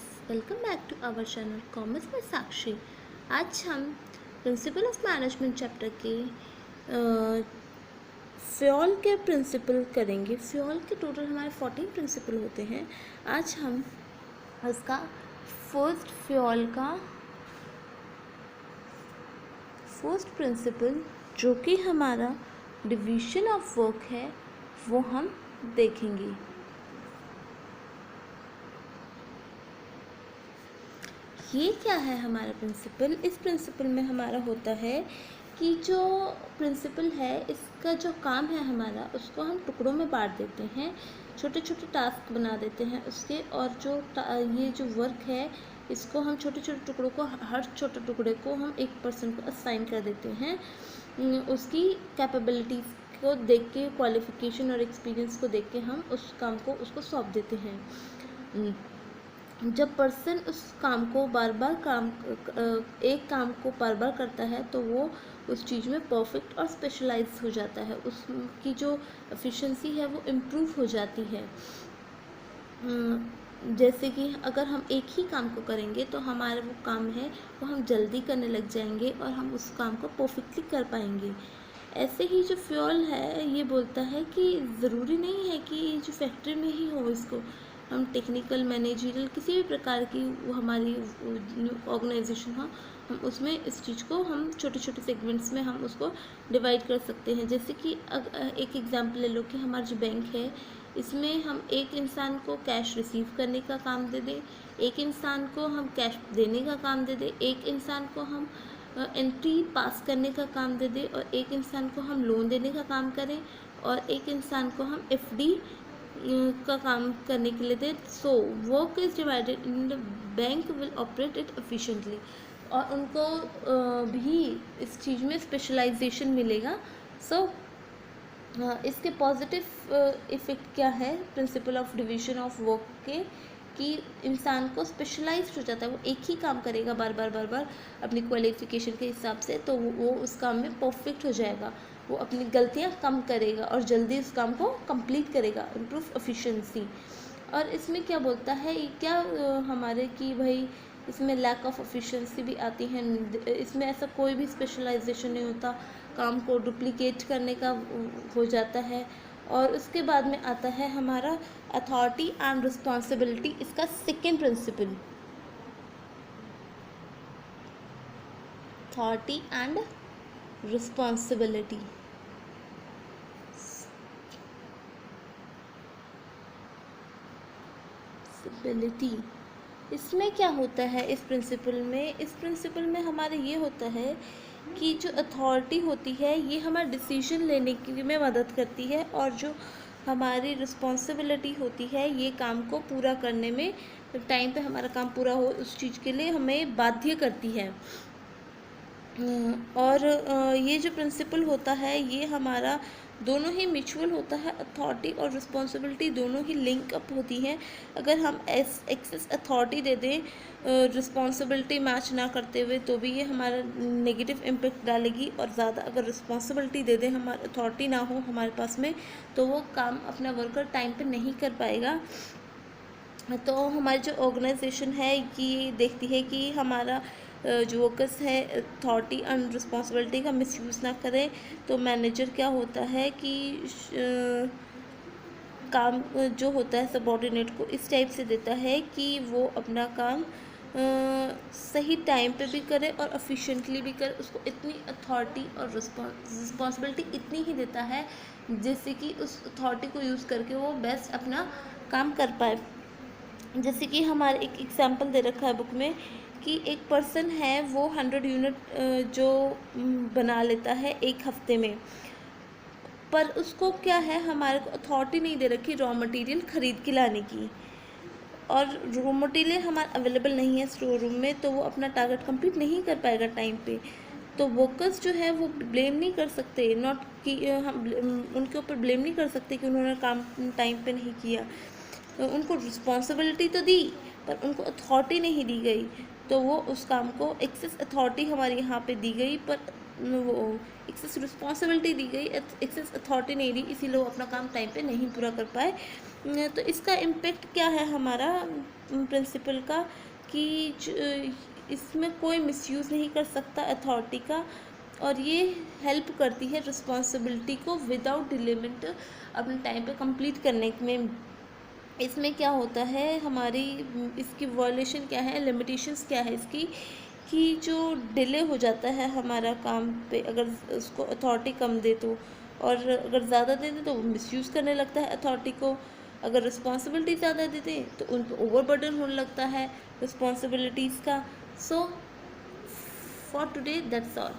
Welcome back to our channel commerce में साक्षी। आज हम प्रिंसिपल ऑफ मैनेजमेंट चैप्टर के फ्यूल के प्रिंसिपल करेंगे। फ्यूल के टोटल हमारे 14 प्रिंसिपल होते हैं। आज हम उसका फर्स्ट प्रिंसिपल जो कि हमारा डिवीजन ऑफ वर्क है वो हम देखेंगे। ये क्या है हमारा प्रिंसिपल? इस प्रिंसिपल में हमारा होता है कि जो प्रिंसिपल है इसका जो काम है हमारा उसको हम टुकड़ों में बांट देते हैं, छोटे छोटे टास्क बना देते हैं उसके, और ये जो वर्क है इसको हम छोटे छोटे टुकड़ों को, हर छोटे टुकड़े को हम एक पर्सन को असाइन कर देते हैं। उसकी कैपेबिलिटीज़ को देख के, क्वालिफिकेशन और एक्सपीरियंस को देख के हम उस काम को उसको सौंप देते हैं। जब पर्सन उस काम को एक काम को बार बार करता है तो वो उस चीज़ में परफेक्ट और स्पेशलाइज हो जाता है, उसकी जो एफिशिएंसी है वो इम्प्रूव हो जाती है। जैसे कि अगर हम एक ही काम को करेंगे तो हमारा वो काम है वो हम जल्दी करने लग जाएंगे और हम उस काम को परफेक्टली कर पाएंगे। ऐसे ही जो फ्यूल है ये बोलता है कि ज़रूरी नहीं है कि जो फैक्ट्री में ही हो, इसको हम टेक्निकल, मैनेजरियल, किसी भी प्रकार की वो हमारी ऑर्गेनाइजेशन हो, हम उसमें इस चीज़ को हम छोटे छोटे सेगमेंट्स में हम उसको डिवाइड कर सकते हैं। जैसे कि एक एग्जांपल ले लो कि हमारा जो बैंक है इसमें हम एक इंसान को कैश रिसीव करने का काम दे दें, एक इंसान को हम कैश देने का काम दे दें, एक इंसान को हम एंट्री पास करने का काम दे दें, और एक इंसान को हम लोन देने का काम करें, और एक इंसान को हम एफडी का काम करने के लिए दे। So work is divided in the bank will operate it efficiently, और उनको भी इस चीज़ में स्पेशलाइजेशन मिलेगा। सो इसके पॉजिटिव इफ़ेक्ट क्या है principle of division of work के, कि इंसान को स्पेशलाइज्ड हो जाता है, वो एक ही काम करेगा बार बार अपनी क्वालिफिकेशन के हिसाब से, तो वो उस काम में परफेक्ट हो जाएगा, वो अपनी गलतियां कम करेगा और जल्दी उस काम को कंप्लीट करेगा, इम्प्रूव एफिशिएंसी। और इसमें क्या बोलता है क्या हमारे कि भाई इसमें लैक ऑफ एफिशिएंसी भी आती है, इसमें ऐसा कोई भी स्पेशलाइजेशन नहीं होता, काम को डुप्लीकेट करने का हो जाता है। और उसके बाद में आता है हमारा अथॉरिटी एंड रिस्पॉन्सिबिलिटी, इसका second principle, authority and responsibility. इसमें क्या होता है इस प्रिंसिपल में हमारे ये होता है कि जो अथॉरिटी होती है ये हमारा डिसीजन लेने के में मदद करती है, और जो हमारी रिस्पॉन्सिबिलिटी होती है ये काम को पूरा करने में, टाइम पे हमारा काम पूरा हो उस चीज़ के लिए हमें बाध्य करती है। और ये जो प्रिंसिपल होता है ये हमारा दोनों ही म्यूचुअल होता है, अथॉरिटी और रिस्पॉन्सिबिलिटी दोनों ही लिंक अप होती हैं। अगर हम एक्सेस अथॉरिटी दे दें रिस्पॉन्सिबिलिटी मैच ना करते हुए तो भी ये हमारा नेगेटिव इम्पेक्ट डालेगी, और ज़्यादा अगर रिस्पॉन्सिबिलिटी दे दें, हमारा अथॉरिटी ना हो हमारे पास में, तो वो काम अपना वर्कर टाइम पे नहीं कर पाएगा। तो हमारी जो ऑर्गेनाइजेशन है ये देखती है कि हमारा जो वर्कर्स है अथॉरिटी एंड रिस्पॉन्सिबिलिटी का मिसयूज़ ना करें। तो मैनेजर क्या होता है कि काम जो होता है सबऑर्डिनेट को इस टाइप से देता है कि वो अपना काम सही टाइम पे भी करे और एफिशिएंटली भी करे। उसको इतनी अथॉरिटी और रिस्पॉन्सिबिलिटी इतनी ही देता है जिससे कि उस अथॉरिटी को यूज़ करके वो बेस्ट अपना काम कर पाए। जैसे कि हमारे एक एग्जांपल दे रखा है बुक में कि एक पर्सन है वो 100 यूनिट जो बना लेता है एक हफ्ते में, पर उसको क्या है, हमारे को अथॉरिटी नहीं दे रखी रॉ मटेरियल ख़रीद के लाने की, और रॉ मटेरियल हमारा अवेलेबल नहीं है स्टोर रूम में, तो वो अपना टारगेट कंप्लीट नहीं कर पाएगा टाइम पे। तो वर्कर्स जो है वो ब्लेम नहीं कर सकते, नॉट कि हम उनके ऊपर ब्लेम नहीं कर सकते कि उन्होंने काम टाइम पे नहीं किया। तो उनको रिस्पॉन्सिबिलिटी तो दी पर उनको अथॉरिटी नहीं दी गई, तो वो उस काम को, एक्सेस अथॉरिटी हमारी यहाँ पे दी गई पर वो एक्सेस रिस्पॉन्सिबिलिटी दी गई, एक्सेस अथॉरिटी नहीं दी, इसीलिए वो अपना काम टाइम पे नहीं पूरा कर पाए। तो इसका इम्पेक्ट क्या है हमारा प्रिंसिपल का, कि इसमें कोई मिसयूज़ नहीं कर सकता अथॉरिटी का, और ये हेल्प करती है रिस्पॉन्सिबिलिटी को विदाउट डिलेमेंट अपने टाइम पे कंप्लीट करने में। इसमें क्या होता है हमारी, इसकी वॉयलेशन क्या है, लिमिटेशंस क्या है इसकी, कि जो डिले हो जाता है हमारा काम पे, अगर उसको अथॉरिटी कम दे तो, और अगर ज़्यादा दे दे तो वो मिसयूज़ करने लगता है अथॉरिटी को। अगर रिस्पॉन्सिबिलिटी ज़्यादा दे दे तो उन पर ओवरबर्डन होने लगता है रिस्पॉन्सिबिलिटीज़ का। So for today that's all.